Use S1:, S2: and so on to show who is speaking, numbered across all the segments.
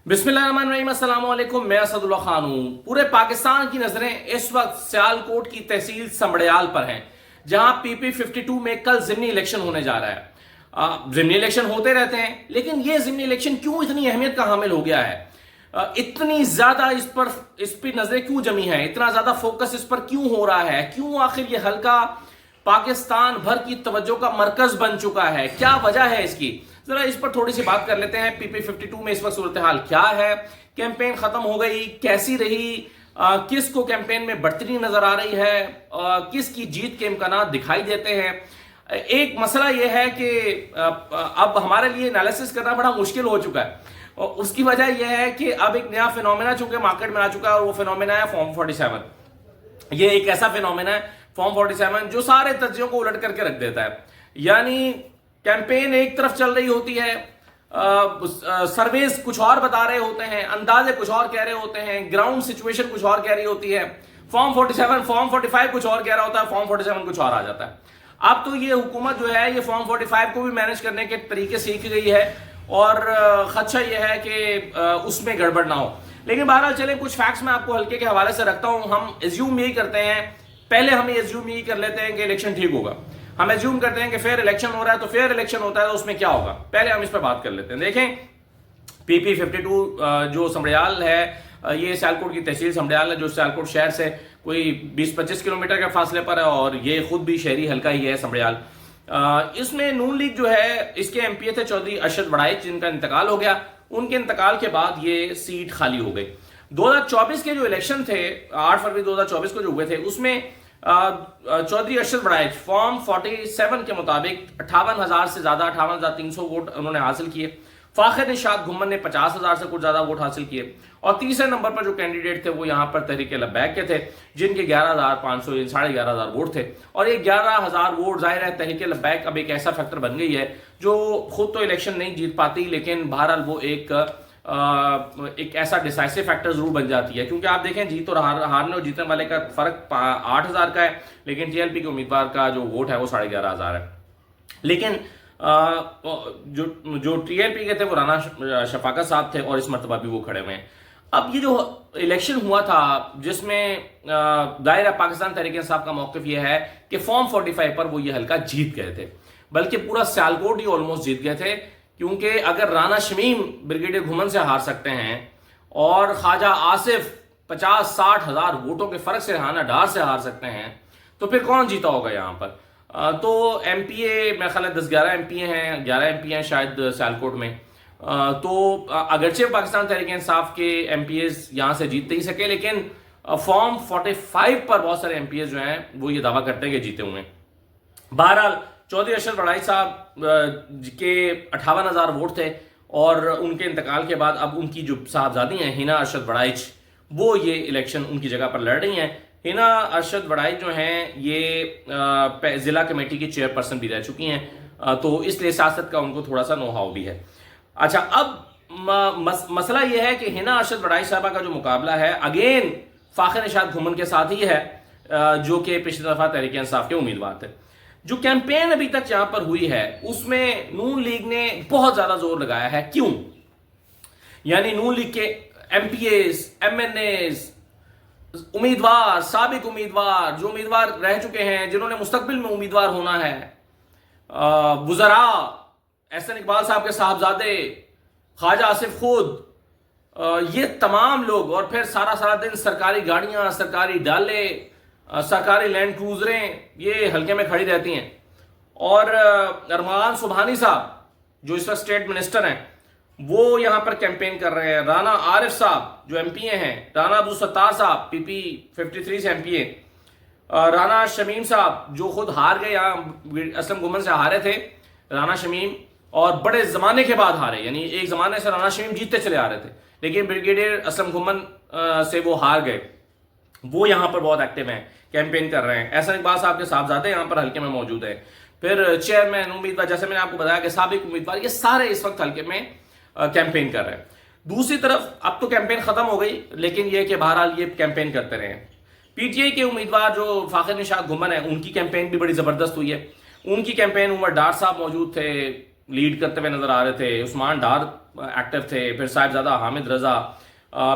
S1: बिस्मिल्लाहिर्रहमानिर्रहीम, अस्सलाम वालेकुम। मैं असदुल्ला खान हूँ। पूरे पाकिस्तान की नजरें इस वक्त सियालकोट की तहसील समड़ियाल पर हैं, जहां पीपी 52 में कल जिमनी इलेक्शन होने जा रहा है। जिमनी इलेक्शन होते रहते हैं, लेकिन ये जिमनी इलेक्शन क्यों इतनी अहमियत का हामिल हो गया है? इतनी ज्यादा इस पर नजरें क्यों जमी हैं? इतना ज्यादा फोकस इस पर क्यों हो रहा है? क्यों आखिर ये हल्का पाकिस्तान भर की तवज्जो का मरकज बन चुका है? क्या वजह है इसकी? जरा इस पर थोड़ी सी बात कर लेते हैं। पीपी 52 में इस वक्त सूरत हाल क्या है? कैंपेन खत्म हो गई, कैसी रही? किस को कैंपेन में बढ़ती नजर आ रही है? किस की जीत के इम्कान दिखाई देते हैं? एक मसला यह है कि अब हमारे लिए एनालिसिस करना बड़ा मुश्किल हो चुका है, और उसकी वजह यह है कि अब एक नया फिनोमेना चूंकि मार्केट में आ चुका है, और वो फिनोमेना है फॉर्म 47। ये एक ऐसा फिनोमेना है फॉर्म 47 जो सारे तज्जियों को उलट करके रख देता है। यानी कैंपेन एक तरफ चल रही होती है, सर्वेस कुछ और बता रहे होते हैं, अंदाजे कुछ और कह रहे होते हैं, ग्राउंड सिचुएशन कुछ और कह रही होती है। फॉर्म 45 कुछ और कह रहा होता है, फॉर्म 47 कुछ और आ जाता है। अब तो ये हुकूमत जो है, ये फॉर्म 45 को भी मैनेज करने के तरीके सीख गई है, और खदशा ये है कि उसमें गड़बड़ ना हो। लेकिन बहरहाल चलें, कुछ फैक्ट्स मैं आपको हल्के के हवाले से रखता हूं। हम एज्यूम यही करते हैं, पहले हम एज्यूम यही कर लेते हैं कि इलेक्शन ठीक होगा। हम एज्यूम करते हैं कि फेयर इलेक्शन हो रहा है, तो फेयर इलेक्शन होता है तो उसमें क्या होगा, पहले हम इस पर बात कर लेते हैं। देखें, पीपी 52 जो समड़ियाल है, ये सियालकोट की तहसील समड़ियाल है, जो सियालकोट शहर से कोई 20-25 किलोमीटर के फासले पर है, और ये खुद भी शहरी हल्का ही है समड़ियाल। इसमें नून लीग जो है, इसके एमपीए थे चौधरी अरशद वड़ाइच, जिनका इंतकाल हो गया। उनके इंतकाल के बाद ये सीट खाली हो गई। 2024 के जो इलेक्शन थे, 8 फरवरी 2024 को जो हुए थे, उसमें चौधरी अरशद वड़ाइच फॉर्म 47 के मुताबिक 58,000 से ज्यादा, 58,300 वोट उन्होंने हासिल किए। फाखिर निशात घुम्मन ने 50,000 से कुछ ज्यादा वोट हासिल किए। और तीसरे नंबर पर जो कैंडिडेट थे वो यहाँ पर तहरीक लब्बैक के थे, जिनके 11,500 11,500 वोट थे। और ये 11,000 वोट, जाहिर है तहरीक लब्बैक अब एक ऐसा फैक्टर बन गई है जो खुद तो इलेक्शन नहीं जीत पाती, लेकिन बहरहाल वो एक ऐसा डिसाइसिव फैक्टर जरूर बन जाती है। क्योंकि आप देखें, जीत और हारने और जीतने वाले का फर्क 8,000 का है, लेकिन टीएलपी के उम्मीदवार का जो वोट है वो 11,500 है। लेकिन जो टीएलपी के थे वो राना शफाकत साहब थे, और इस मरतबा भी वो खड़े हुए हैं। अब ये जो इलेक्शन हुआ था, जिसमें दायरा पाकिस्तान तहरीक इंसाफ का मौक़िफ़ ये है कि फॉर्म 45 पर वो ये हल्का जीत गए थे, बल्कि पूरा सियालकोट ही ऑलमोस्ट जीत गए थे। क्योंकि अगर राना शमीम ब्रिगेडियर घुमन से हार सकते हैं, और ख्वाजा आसिफ 50-60 हज़ार वोटों के फर्क से राना डार से हार सकते हैं, तो फिर कौन जीता होगा यहाँ पर? तो एमपीए मेरे ख्याल 10-11 एमपीए हैं, 11 एमपी हैं शायद सियालकोट में। तो अगरचे पाकिस्तान तहरीक इंसाफ के एमपीएस यहाँ से जीत नहीं सके, लेकिन फॉर्म 45 पर बहुत सारे एमपीएस जो हैं वो ये दावा करते हैं कि जीते हुए हैं। बहरहाल चौधरी अरशद वड़ाइच साहब के 58,000 वोट थे, और उनके इंतकाल के बाद अब उनकी जो साहबजादी हैं हिना अरशद वड़ाइच, वो ये इलेक्शन उनकी जगह पर लड़ रही हैं। हिना अरशद वड़ाइच जो हैं, ये जिला कमेटी की चेयरपर्सन भी रह चुकी हैं, तो इसलिए सियासत का उनको थोड़ा सा नोहाव भी है। अच्छा, अब मसला यह है कि हिना अरशद वड़ाइच साहबा का जो मुकाबला है, अगेन फाखिर निशात घुमन के साथ ही है, जो कि पिछली दफा तहरीक इंसाफ के उम्मीदवार थे। जो कैंपेन अभी तक यहां पर हुई है, उसमें नून लीग ने बहुत ज्यादा जोर लगाया है। क्यों? यानी नून लीग के एमपीएस, एमएनएस, उम्मीदवार, साबिक उम्मीदवार, जो उम्मीदवार रह चुके हैं, जिन्होंने मुस्तकबिल में उम्मीदवार होना है, वुज़रा, एहसन इकबाल साहब के साहबजादे, ख्वाजा आसिफ खुद, ये तमाम लोग, और फिर सारा दिन सरकारी गाड़ियां, सरकारी डाले, सरकारी लैंड क्रूजरें ये हल्के में खड़ी रहती हैं। और अरमान सुबहानी साहब जो इस वक्त स्टेट मिनिस्टर हैं, वो यहां पर कैंपेन कर रहे हैं। राना आरिफ साहब जो एमपीए हैं, राना अब्दुल सत्तार साहब पीपी 53 से एमपीए, राना शमीम साहब जो खुद हार गए, यहाँ असलम घुमन से हारे थे राना शमीम, और बड़े जमाने के बाद हारे। यानी एक जमाने से राना शमीम जीतते चले आ रहे थे, लेकिन ब्रिगेडियर असलम घुमन से वो हार गए। वो यहाँ पर बहुत एक्टिव हैं, कैंपेन कर रहे हैं। एहसन इकबाल साहब के साहबजादे यहाँ पर हल्के में मौजूद हैं। फिर चेयरमैन, उम्मीदवार, जैसे मैंने आपको बताया कि साबिक उम्मीदवार, ये सारे इस वक्त हल्के में कैंपेन कर रहे हैं। दूसरी तरफ अब तो कैंपेन खत्म हो गई, लेकिन ये कि बहरहाल ये कैंपेन करते रहे। पीटीआई के उम्मीदवार जो फाखिर निशात घुमन है, उनकी कैंपेन भी बड़ी जबरदस्त हुई है। उनकी कैंपेन उमर डार साहब मौजूद थे, लीड करते हुए नजर आ रहे थे। उस्मान डार एक्टिव थे, फिर साहिबजादा हामिद रजा,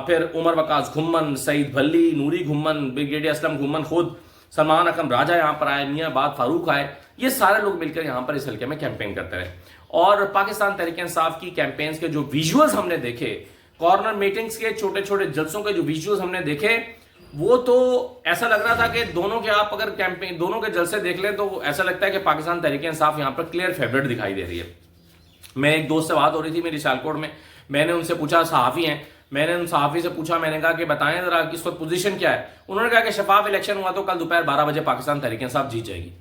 S1: फिर उमर वकास घुम्मन, सईद भल्ली, नूरी घुम्मन, ब्रिगेडियर असलम घुम्मन खुद, सलमान अकरम राजा यहाँ पर आए, मियाँ बाद फारूक आए, ये सारे लोग मिलकर यहाँ पर इस हल्के में कैंपेन करते रहे। और पाकिस्तान तहरीक इंसाफ की कैंपेन्स के जो विजुअल्स हमने देखे, कॉर्नर मीटिंग्स के छोटे छोटे जलसों के जो विजुअल्स हमने देखे, वो तो ऐसा लग रहा था कि दोनों के आप अगर कैंपेन दोनों के जलसे देख लें तो ऐसा लगता है कि पाकिस्तान तहरीक इंसाफ यहाँ पर क्लियर फेवरेट दिखाई दे रही है। मैं एक दोस्त से बात हो रही थी मेरी सियालकोट में, मैंने उनसे पूछा, सहाफ़ी हैं, मैंने उन सहाफ़ी से पूछा, मैंने कहा कि बताएं जरा कि इस वक्त पोजीशन क्या है। उन्होंने कहा कि शफाफ इलेक्शन हुआ तो कल दोपहर 12 बजे पाकिस्तान तहरीक इंसाफ जीत जाएगी।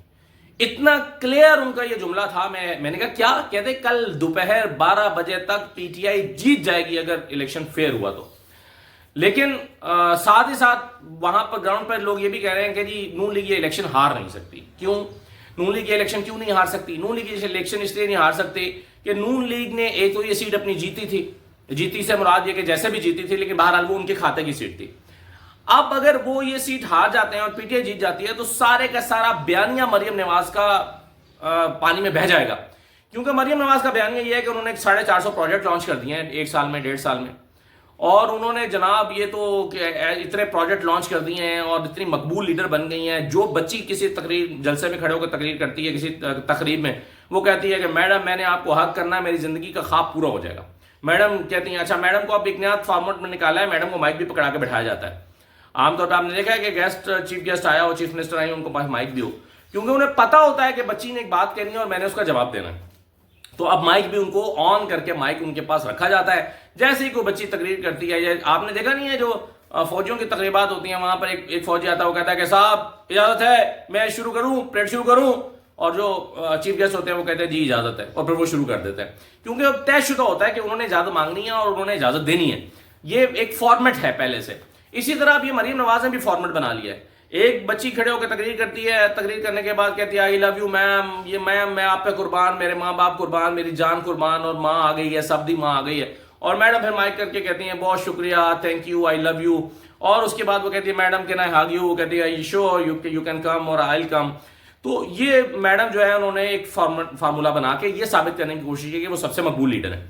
S1: इतना क्लियर उनका ये जुमला था। मैंने कहा क्या कहते, कल दोपहर 12 बजे तक पीटीआई जीत जाएगी अगर इलेक्शन फेयर हुआ तो। लेकिन साथ ही साथ वहां पर ग्राउंड पर लोग ये भी कह रहे हैं कि जी नून लीग ये इलेक्शन हार नहीं सकती। क्यों नून लीग ये इलेक्शन क्यों नहीं हार सकती? नून लीग ये इलेक्शन इसलिए नहीं हार सकती कि नून लीग ने एक तो ये सीट अपनी जीती थी, जीती से मुराद ये कि जैसे भी जीती थी, लेकिन बहरहाल वो उनके खाते की सीट थी। अब अगर वो ये सीट हार जाते हैं और पीटीआई जीत जाती है तो सारे का सारा बयानिया मरियम नवाज का पानी में बह जाएगा। क्योंकि मरियम नवाज का बयानिया ये है कि उन्होंने 450 प्रोजेक्ट लॉन्च कर दिए हैं 1 साल में, 1.5 साल में, और उन्होंने जनाब ये तो इतने प्रोजेक्ट लॉन्च कर दिए हैं और इतनी मकबूल लीडर बन गई हैं। जो बच्ची किसी तकरीर जलसे में खड़े होकर तकरीर करती है, किसी तकरीब में, वो कहती है कि मैडम मैंने आपको हक करना है, मेरी जिंदगी का ख्वाब पूरा हो जाएगा। मैडम कहती हैं, अच्छा मैडम को अब एक नया फॉर्मेट में निकाला है, मैडम को माइक भी पकड़ा के बैठाया जाता है। आमतौर पर आपने देखा है कि चीफ गेस्ट आया हो, चीफ मिनिस्टर आई, उनको पास माइक भी हो, क्योंकि उन्हें पता होता है कि बच्ची ने एक बात कहनी है और मैंने उसका जवाब देना है। तो अब माइक भी उनको ऑन करके माइक उनके पास रखा जाता है। जैसे ही कोई बच्ची तकरीर करती है, या आपने देखा नहीं है जो फौजियों की तकरीबात होती हैं, वहां पर एक फौजी आता है, वो कहता है कि साहब इजाजत है, मैं शुरू करूं, परेड शुरू करूं, और जो चीफ गेस्ट होते हैं वो कहते हैं जी इजाजत है, और फिर वो शुरू कर देते हैं। क्योंकि अब तयशुदा होता है कि उन्होंने इजाजत मांगनी है और उन्होंने इजाजत देनी है। ये एक फॉर्मेट है पहले से। इसी तरह अब ये मरीम नवाज ने भी फॉर्मेट बना लिया है। एक बच्ची खड़े होकर तकरीर करती है, तकरीर करने के बाद कहती है आई लव यू मैम, ये मैम मैं आप पे कुर्बान, मेरे माँ बाप कुर्बान, मेरी जान कुर्बान, और माँ आ गई है, सब्दी माँ आ गई है। और मैडम फिर माइक करके कहती हैं बहुत शुक्रिया, thank you, I love you. और उसके बाद वो कहती है madam can I hug you, वो कहती है श्योर यू कैन कम और आई विल कम। तो ये मैडम जो है उन्होंने एक फार्मूला बना के ये साबित करने की कोशिश की कि वो सबसे मकबूल लीडर है।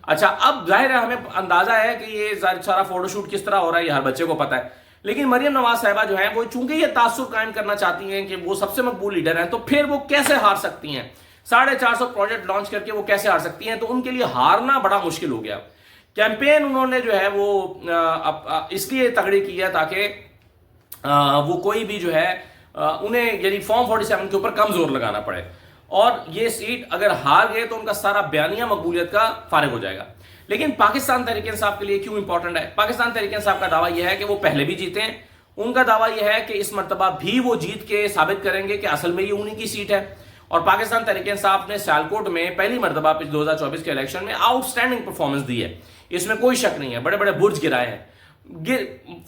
S1: अच्छा, अब जाहिर है हमें अंदाजा है कि ये सारा फोटोशूट किस तरह हो रहा है, ये हर बच्चे को पता है। लेकिन मरियम नवाज साहिबा जो है वो चूंकि ये तासुर कायम करना चाहती हैं कि वो सबसे मकबूल लीडर हैं, तो फिर वो कैसे हार सकती हैं? 450 प्रोजेक्ट लॉन्च करके वो कैसे हार सकती हैं? तो उनके लिए हारना बड़ा मुश्किल हो गया। कैंपेन उन्होंने जो है वो इसलिए तगड़ी की है ताकि वो कोई भी जो है उन्हें यानी फॉर्म 47 के ऊपर कम जोर लगाना पड़े, और ये सीट अगर हार गए तो उनका सारा बयानिया मकबूलियत का फारिग हो जाएगा। लेकिन पाकिस्तान तहरीक इंसाफ के लिए क्यों इंपॉर्टेंट है? पाकिस्तान तहरीक इंसाफ का दावा यह है कि वो पहले भी जीते हैं। उनका दावा यह है कि इस मरतबा भी वो जीत के साबित करेंगे कि असल में ये उन्हीं की सीट है। और पाकिस्तान तहरीक इंसाफ ने सियालकोट में पहली मरतबा 2024 के इलेक्शन में आउटस्टैंडिंग परफॉर्मेंस दी है, इसमें कोई शक नहीं है। बड़े बड़े बुर्ज गिराए हैं,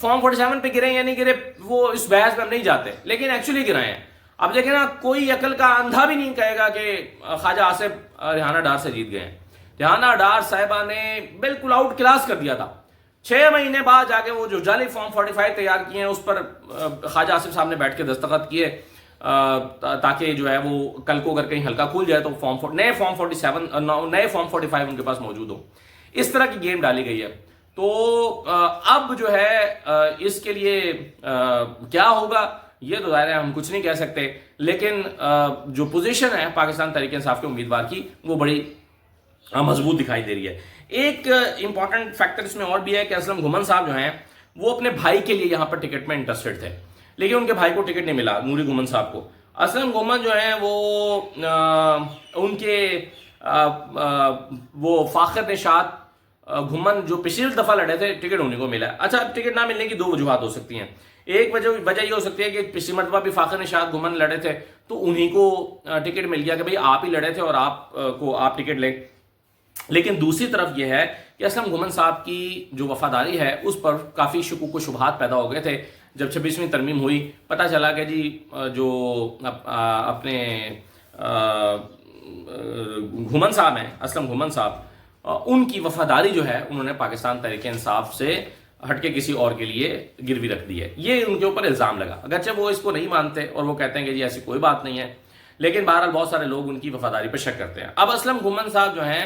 S1: फॉर्म 47 पे गिरे या नहीं गिरे वो इस बहस में हम नहीं जाते, लेकिन एक्चुअली गिराए हैं। अब देखें ना, कोई अकल का अंधा भी नहीं कहेगा कि ख्वाजा आसिफ रिहाना डार से जीत गए हैं। रिहाना डार साहिबा ने बिल्कुल आउट क्लास कर दिया था। 6 महीने बाद जाके वो जो जाली फॉर्म 45 तैयार किए हैं उस पर ख्वाजा आसिफ साहब ने बैठ के दस्तखत किए ताकि जो है वो कल को अगर कहीं हल्का खुल जाए तो नए फॉर्म 45 उनके पास मौजूद हो। इस तरह की गेम डाली गई है। तो अब जो है इसके लिए क्या होगा ये तो ज़ाहिर है हम कुछ नहीं कह सकते, लेकिन जो पोजीशन है पाकिस्तान तहरीक इंसाफ के उम्मीदवार की वो बड़ी मजबूत दिखाई दे रही है। एक इंपॉर्टेंट फैक्टर इसमें और भी है कि असलम घुमन साहब जो हैं वो अपने भाई के लिए यहाँ पर टिकट में इंटरेस्टेड थे, लेकिन उनके भाई को टिकट नहीं मिला, नूरी घुमन साहब को। असलम घुमन जो है वो उनके वो फाखिर निशात घुमन जो पिछली दफा लड़े थे टिकट उन्हीं को मिला है। अच्छा, टिकट ना मिलने की 2 वजूहत हो सकती हैं। एक वजह ये हो सकती है कि पिछली मरतबा भी फाखिर निशात घुमन लड़े थे तो उन्हीं को टिकट मिल गया कि भाई आप ही लड़े थे और आप टिकट लें। लेकिन दूसरी तरफ यह है कि असलम घुमन साहब की जो वफादारी है उस पर काफ़ी शुकूक व शुबहात पैदा हो गए थे। जब 26वीं तरमीम हुई पता चला कि जी जो अपने घुमन साहब हैं, असलम घुमन साहब, उनकी वफादारी जो है उन्होंने पाकिस्तान तहरीक इंसाफ से हटके किसी और के लिए गिरवी रख दी है। ये उनके ऊपर इल्ज़ाम लगा, अगरचे वो इसको नहीं मानते और वो कहते हैं कि जी ऐसी कोई बात नहीं है, लेकिन बहरहाल बहुत सारे लोग उनकी वफादारी पर शक करते हैं। अब असलम घुमन साहब जो हैं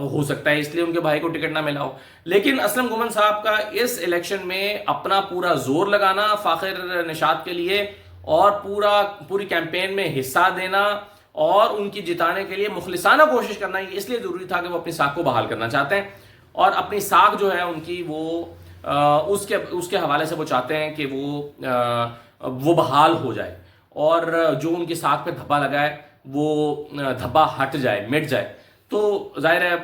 S1: ہو سکتا ہے اس لیے ان کے بھائی کو ٹکٹ نہ ملا ہو. لیکن اسلم گھمن صاحب کا اس الیکشن میں اپنا پورا زور لگانا فاخر نشاط کے لیے اور پوری کیمپین میں حصہ دینا اور ان کی جتانے کے لیے مخلصانہ کوشش کرنا اس لیے ضروری تھا کہ وہ اپنی ساکھ کو بحال کرنا چاہتے ہیں. اور اپنی ساکھ جو ہے ان کی وہ اس کے حوالے سے وہ چاہتے ہیں کہ وہ بحال ہو جائے اور جو ان کی ساکھ پہ دھبا لگا ہے وہ دھبا ہٹ جائے, مٹ جائے. تو ظاہر ہے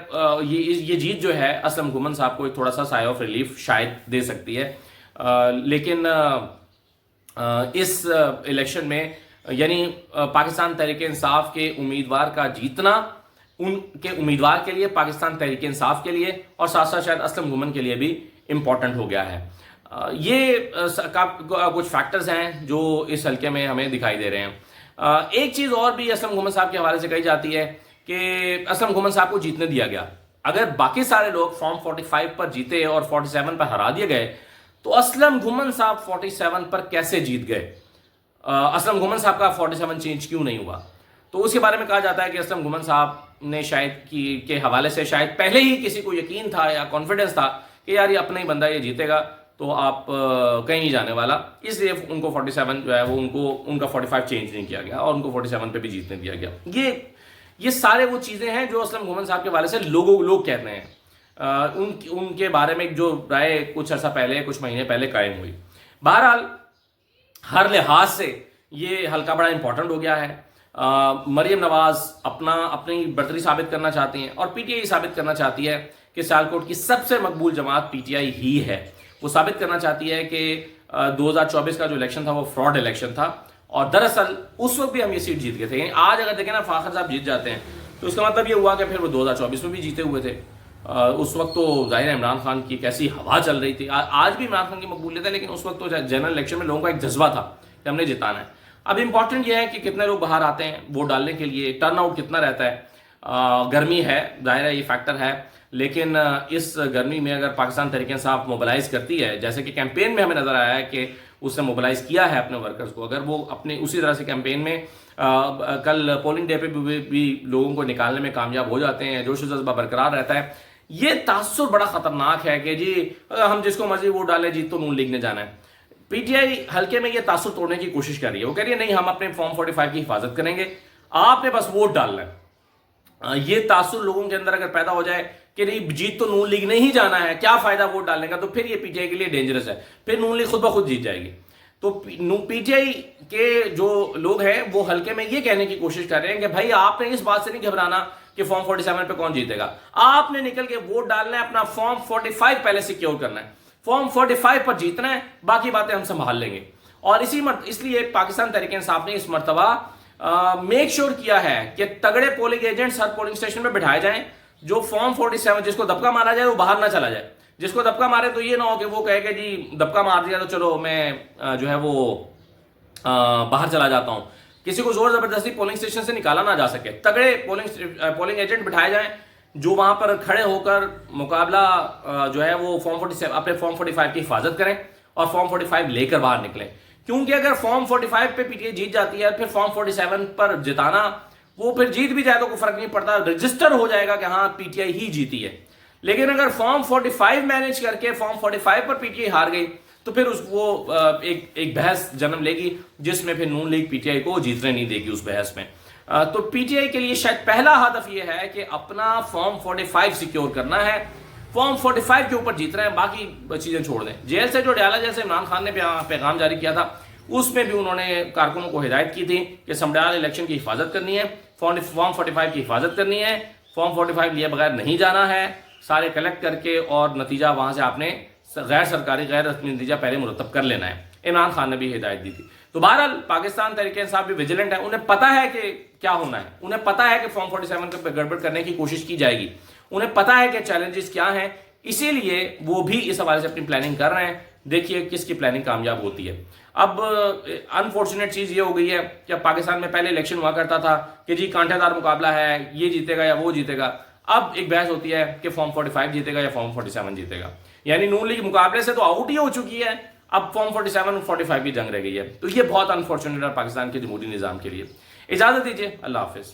S1: یہ جیت جو ہے اسلم گھمن صاحب کو ایک تھوڑا سا سائے آف ریلیف شاید دے سکتی ہے. لیکن اس الیکشن میں یعنی پاکستان تحریک انصاف کے امیدوار کا جیتنا ان کے امیدوار کے لیے, پاکستان تحریک انصاف کے لیے اور ساتھ ساتھ شاید اسلم گھمن کے لیے بھی امپورٹنٹ ہو گیا ہے. یہ کچھ فیکٹرز ہیں جو اس حلقے میں ہمیں دکھائی دے رہے ہیں. ایک چیز اور بھی اسلم گھمن صاحب کے حوالے سے کہی جاتی ہے کہ اسلم گھمن صاحب کو جیتنے دیا گیا. اگر باقی سارے لوگ فارم 45 پر جیتے اور 47 پر ہرا دیے گئے تو اسلم گھمن صاحب 47 پر کیسے جیت گئے؟ اسلم گھمن صاحب کا 47 چینج کیوں نہیں ہوا؟ تو اس کے بارے میں کہا جاتا ہے کہ اسلم گھمن صاحب نے شاید کے حوالے سے شاید پہلے ہی کسی کو یقین تھا یا کانفیڈنس تھا کہ یار یہ اپنا ہی بندہ یہ جیتے گا تو آپ کہیں نہیں جانے والا, اس لیے ان کو 47 جو ہے وہ ان کا 45 چینج نہیں کیا گیا اور ان کو 47 پہ بھی جیتنے دیا گیا. یہ سارے وہ چیزیں ہیں جو اسلم گھمن صاحب کے حوالے سے لوگ کہتے ہیں. ان کے بارے میں جو رائے کچھ عرصہ پہلے, کچھ مہینے پہلے قائم ہوئی. بہرحال ہر لحاظ سے یہ حلقہ بڑا امپورٹنٹ ہو گیا ہے. مریم نواز اپنی برتری ثابت کرنا چاہتی ہیں اور پی ٹی آئی ثابت کرنا چاہتی ہے کہ سیالکوٹ کی سب سے مقبول جماعت پی ٹی آئی ہی ہے. وہ ثابت کرنا چاہتی ہے کہ 2024 کا جو الیکشن تھا وہ فراڈ الیکشن تھا اور دراصل اس وقت بھی ہم یہ سیٹ جیت گئے تھے. یعنی آج اگر دیکھیں نا فاخر صاحب جیت جاتے ہیں تو اس کا مطلب یہ ہوا کہ پھر وہ 2024 میں بھی جیتے ہوئے تھے. اس وقت تو ظاہر عمران خان کی کیسی ہوا چل رہی تھی. آج بھی عمران خان کی مقبولیت ہے لیکن اس وقت تو جنرل الیکشن میں لوگوں کا ایک جذبہ تھا کہ ہم نے جتانا ہے. اب امپورٹنٹ یہ ہے کہ کتنے لوگ باہر آتے ہیں ووٹ ڈالنے کے لیے, ٹرن آؤٹ کتنا رہتا ہے. گرمی ہے, ظاہر ہے یہ فیکٹر ہے, لیکن اس گرمی میں اگر پاکستان تحریک انصاف موبلائز کرتی ہے جیسے کہ کیمپین میں ہمیں نظر آیا ہے کہ اس نے موبلائز کیا ہے اپنے ورکرز کو, اگر وہ اپنے اسی طرح سے کیمپین میں کل پولنگ ڈے پہ بھی لوگوں کو نکالنے میں کامیاب ہو جاتے ہیں, جوش و جذبہ برقرار رہتا ہے, یہ تاثر بڑا خطرناک ہے کہ جی ہم جس کو مرضی ووٹ ڈالیں جی تو نون لیگ نے جانا ہے. پی ٹی آئی حلقے میں یہ تاثر توڑنے کی کوشش کر رہی ہے. وہ کہہ رہی ہے نہیں, ہم اپنے فارم 45 کی حفاظت کریں گے, آپ نے بس ووٹ ڈالنا ہے. یہ تاثر لوگوں کے اندر اگر پیدا ہو جائے کہ نہیں جیت تو نون لیگ نے ہی جانا ہے, کیا فائدہ ووٹ ڈالنے کا, تو پھر یہ پی ٹی آئی کے لیے ڈینجرس ہے. پھر نون لیگ خود بخود جیت جائے گی. تو پی ٹی آئی کے جو لوگ ہیں وہ حلقے میں یہ کہنے کی کوشش کر رہے ہیں کہ بھائی آپ نے اس بات سے نہیں گھبرانا کہ فارم 47 پہ کون جیتے گا, آپ نے نکل کے ووٹ ڈالنا ہے, اپنا فارم 45 پہلے سیکیور کرنا ہے, فارم 45 پر جیتنا ہے, باقی باتیں ہم سنبھال لیں گے. اور اس لیے پاکستان تحریک انصاف نے اس مرتبہ میک شور کیا ہے کہ تگڑے پولنگ ایجنٹس ہر پولنگ اسٹیشن میں بٹھائے جائیں. جو فارم 47 جس کو دبکا مارا جائے وہ باہر نہ چلا جائے. جس کو دبکا مارے تو یہ نہ ہو کہ وہ کہے کہ جی دبکا مار دیا تو چلو میں جو ہے وہ باہر چلا جاتا ہوں. کسی کو زور زبردستی پولنگ اسٹیشن سے نکالا نہ جا سکے. تگڑے پولنگ ایجنٹ بٹھائے جائیں جو وہاں پر کھڑے ہو کر مقابلہ جو ہے وہ اپنے فارم 45 کی حفاظت کریں اور فارم 45 لے کر باہر نکلیں. کیونکہ اگر فارم 45 پہ پی ٹی آئی جیت جاتی ہے پھر فارم 47 پر جتانا, وہ پھر جیت بھی جائے تو کوئی فرق نہیں پڑتا, رجسٹر ہو جائے گا کہ ہاں پی ٹی آئی ہی جیتی ہے. لیکن اگر فارم 45 مینیج کر کے form 45 per P T I ہار گئی تو پھر وہ ایک بحث جنم لے گی جس میں پھر نون لیگ پی ٹی آئی کو جیتنے نہیں دے گی اس بحث میں. تو پی ٹی آئی کے لیے شاید پہلا ہدف یہ ہے کہ اپنا فارم 45 سیکیور کرنا ہے, فارم 45 کے اوپر جیتنا ہے, باقی چیزیں چھوڑ دیں. جیل سے جو ڈیالا جیل سے عمران خان نے پیغام جاری کیا تھا اس میں بھی انہوں نے کارکنوں کو ہدایت کی تھی کہ سمڈیال الیکشن کی حفاظت کرنی ہے, فارم 45 کی حفاظت کرنی ہے, فارم 45 لیے بغیر نہیں جانا ہے, سارے کلیکٹ کر کے اور نتیجہ وہاں سے آپ نے غیر سرکاری غیر رسمی نتیجہ پہلے مرتب کر لینا ہے. عمران خان نے بھی ہدایت دی تھی. تو بہرحال پاکستان تحریک انصاف بھی ویجیلنٹ ہے, انہیں پتا ہے کہ کیا ہونا ہے, انہیں پتا ہے کہ فارم 47 پہ گڑبڑ کرنے کی کوشش کی جائے گی, انہیں پتا ہے کہ چیلنجز کیا ہیں, اسی لیے وہ بھی اس حوالے سے اپنی پلاننگ کر رہے ہیں. دیکھیے کس کی پلاننگ کامیاب ہوتی ہے. اب انفارچونیٹ چیز یہ ہو گئی ہے کہ پاکستان میں پہلے الیکشن ہوا کرتا تھا کہ جی کانٹے دار مقابلہ ہے, یہ جیتے گا یا وہ جیتے گا. اب ایک بحث ہوتی ہے کہ فارم 45 جیتے گا یا فارم 47 جیتے گا. یعنی نون لیگ مقابلے سے تو آؤٹ ہی ہو چکی ہے, اب فارم 47 اور 45 کی جنگ رہ گئی ہے. تو یہ بہت انفارچونیٹ ہے پاکستان کے جمہوری نظام کے لیے. اجازت دیجیے, اللہ حافظ.